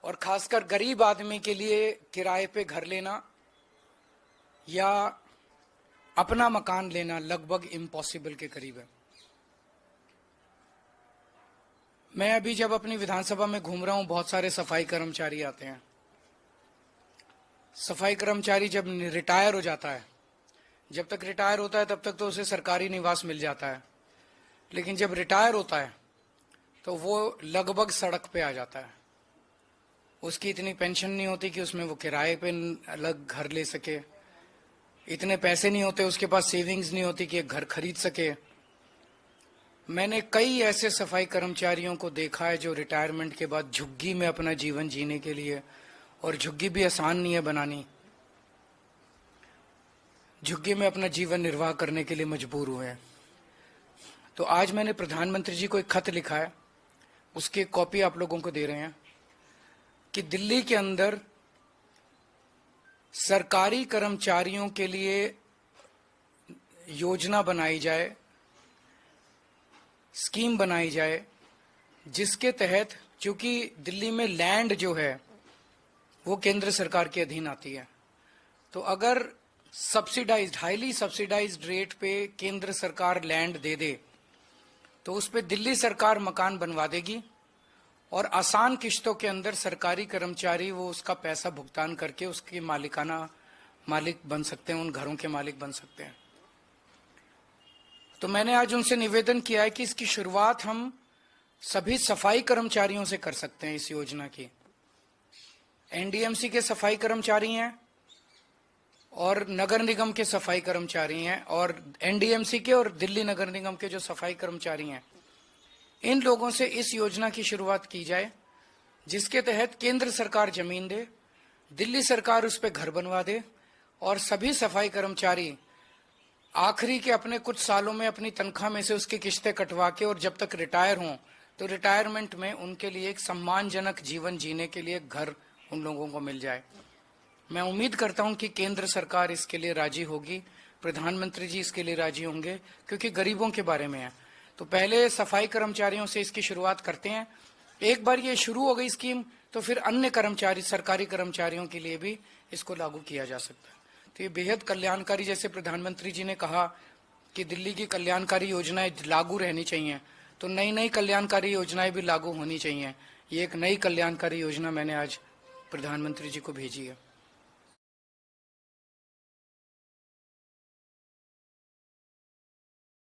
और खासकर गरीब आदमी के लिए किराए पे घर लेना या अपना मकान लेना लगभग इम्पॉसिबल के करीब है। मैं अभी जब अपनी विधानसभा में घूम रहा हूं, बहुत सारे सफाई कर्मचारी आते हैं। सफाई कर्मचारी जब रिटायर हो जाता है, जब तक रिटायर होता है तब तक तो उसे सरकारी निवास मिल जाता है, लेकिन जब रिटायर होता है तो वो लगभग सड़क पे आ जाता है। उसकी इतनी पेंशन नहीं होती कि उसमें वो किराए पे अलग घर ले सके, इतने पैसे नहीं होते, उसके पास सेविंग्स नहीं होती कि एक घर खरीद सके। मैंने कई ऐसे सफाई कर्मचारियों को देखा है जो रिटायरमेंट के बाद झुग्गी में अपना जीवन जीने के लिए, और झुग्गी भी आसान नहीं है बनानी, झुग्गी में अपना जीवन निर्वाह करने के लिए मजबूर हुए हैं। तो आज मैंने प्रधानमंत्री जी को एक खत लिखा है, उसकी एक कॉपी आप लोगों को दे रहे हैं कि दिल्ली के अंदर सरकारी कर्मचारियों के लिए योजना बनाई जाए, स्कीम बनाई जाए, जिसके तहत, चूंकि दिल्ली में लैंड जो है वो केंद्र सरकार के अधीन आती है, तो अगर सब्सिडाइज्ड, हाईली सब्सिडाइज्ड रेट पे केंद्र सरकार लैंड दे दे तो उस पे दिल्ली सरकार मकान बनवा देगी और आसान किश्तों के अंदर सरकारी कर्मचारी वो उसका पैसा भुगतान करके उसके मालिक बन सकते हैं, उन घरों के मालिक बन सकते हैं। तो मैंने आज उनसे निवेदन किया है कि इसकी शुरुआत हम सभी सफाई कर्मचारियों से कर सकते हैं। इस योजना की एनडीएमसी के सफाई कर्मचारी हैं और नगर निगम के सफाई कर्मचारी हैं, और एनडीएमसी के और दिल्ली नगर निगम के जो सफाई कर्मचारी हैं, इन लोगों से इस योजना की शुरुआत की जाए, जिसके तहत केंद्र सरकार जमीन दे, दिल्ली सरकार उस पर घर बनवा दे, और सभी सफाई कर्मचारी आखिरी के अपने कुछ सालों में अपनी तनख्वाह में से उसकी किश्तें कटवा के, और जब तक रिटायर हों तो रिटायरमेंट में उनके लिए एक सम्मानजनक जीवन जीने के लिए घर उन लोगों को मिल जाए। मैं उम्मीद करता हूं कि केंद्र सरकार इसके लिए राजी होगी, प्रधानमंत्री जी इसके लिए राजी होंगे, क्योंकि गरीबों के बारे में है। तो पहले सफाई कर्मचारियों से इसकी शुरुआत करते हैं। एक बार ये शुरू हो गई स्कीम तो फिर अन्य कर्मचारी, सरकारी कर्मचारियों के लिए भी इसको लागू किया जा सकता है। तो ये बेहद कल्याणकारी, जैसे प्रधानमंत्री जी ने कहा कि दिल्ली की कल्याणकारी योजनाएं लागू रहनी चाहिए, तो नई नई कल्याणकारी योजनाएं भी लागू होनी चाहिए। ये एक नई कल्याणकारी योजना मैंने आज प्रधानमंत्री जी को भेजी है।